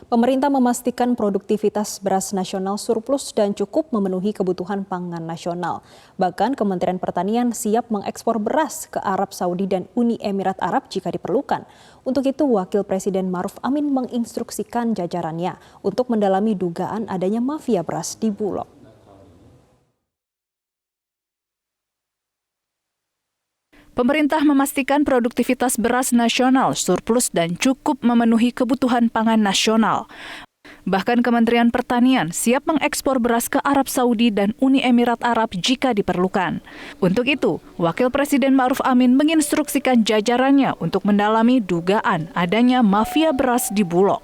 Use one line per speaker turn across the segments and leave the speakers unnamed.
Pemerintah memastikan produktivitas beras nasional surplus dan cukup memenuhi kebutuhan pangan nasional. Bahkan Kementerian Pertanian siap mengekspor beras ke Arab Saudi dan Uni Emirat Arab jika diperlukan. Untuk itu, Wakil Presiden Ma'ruf Amin menginstruksikan jajarannya untuk mendalami dugaan adanya mafia beras di Bulog.
Pemerintah memastikan produktivitas beras nasional surplus dan cukup memenuhi kebutuhan pangan nasional. Bahkan Kementerian Pertanian siap mengekspor beras ke Arab Saudi dan Uni Emirat Arab jika diperlukan. Untuk itu, Wakil Presiden Ma'ruf Amin menginstruksikan jajarannya untuk mendalami dugaan adanya mafia beras di Bulog.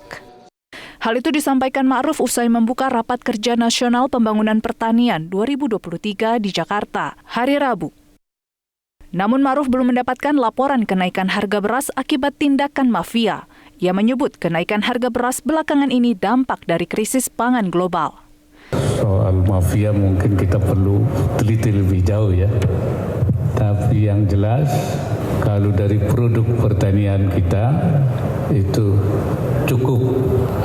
Hal itu disampaikan Ma'ruf usai membuka Rapat Kerja Nasional Pembangunan Pertanian 2023 di Jakarta, hari Rabu. Namun Ma'ruf belum mendapatkan laporan kenaikan harga beras akibat tindakan mafia. Ia menyebut kenaikan harga beras belakangan ini dampak dari krisis pangan global.
Soal mafia mungkin kita perlu teliti lebih jauh ya. Tapi yang jelas kalau dari produk pertanian kita itu cukup.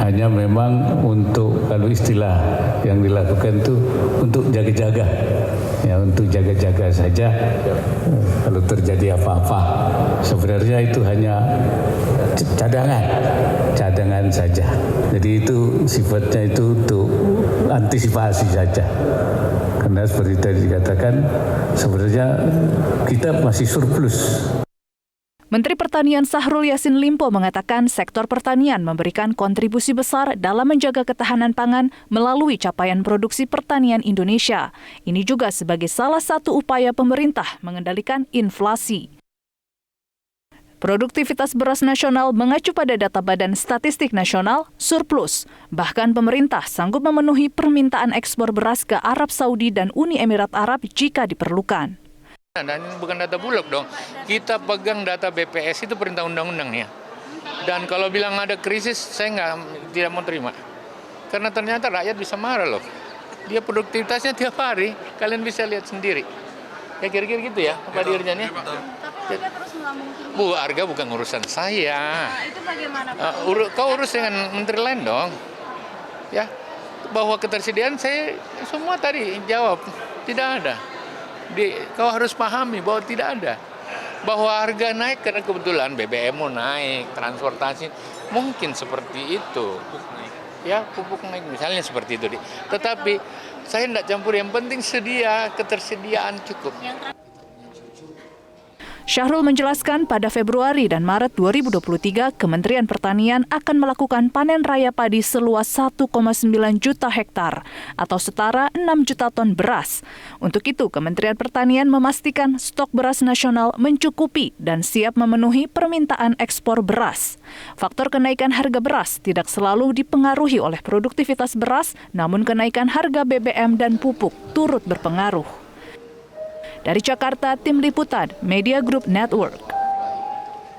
Hanya memang untuk kalau istilah yang dilakukan itu untuk jaga-jaga. Ya, untuk jaga-jaga saja kalau terjadi apa-apa. Sebenarnya itu hanya cadangan saja. Jadi itu sifatnya itu untuk antisipasi saja. Karena seperti tadi dikatakan sebenarnya kita masih surplus.
Menteri Pertanian Syahrul Yassin Limpo mengatakan sektor pertanian memberikan kontribusi besar dalam menjaga ketahanan pangan melalui capaian produksi pertanian Indonesia. Ini juga sebagai salah satu upaya pemerintah mengendalikan inflasi. Produktivitas beras nasional mengacu pada data Badan Statistik Nasional surplus. Bahkan pemerintah sanggup memenuhi permintaan ekspor beras ke Arab Saudi dan Uni Emirat Arab jika diperlukan.
Dan ini bukan data Bulog dong, kita pegang data BPS itu perintah undang-undangnya. Dan kalau bilang ada krisis, saya tidak mau terima. Karena ternyata rakyat bisa marah loh. Dia produktivitasnya tiap hari, kalian bisa lihat sendiri. Ya kira-kira gitu ya, Pak Dirjen ya.
Tapi harga terus nggak mungkin.
Bu, harga bukan urusan saya.
Nah, itu bagaimana Pak?
Kau urus dengan menteri lain dong. Ya, bahwa ketersediaan saya semua tadi jawab, tidak ada. Kau harus pahami bahwa tidak ada. Bahwa harga naik karena kebetulan BBM mau naik, transportasi mungkin seperti itu. Ya, pupuk naik misalnya seperti itu. Tetapi saya tidak campur, yang penting ketersediaan cukup.
Syahrul menjelaskan pada Februari dan Maret 2023, Kementerian Pertanian akan melakukan panen raya padi seluas 1,9 juta hektar atau setara 6 juta ton beras. Untuk itu, Kementerian Pertanian memastikan stok beras nasional mencukupi dan siap memenuhi permintaan ekspor beras. Faktor kenaikan harga beras tidak selalu dipengaruhi oleh produktivitas beras, namun kenaikan harga BBM dan pupuk turut berpengaruh. Dari Jakarta, Tim Liputan Media Group Network.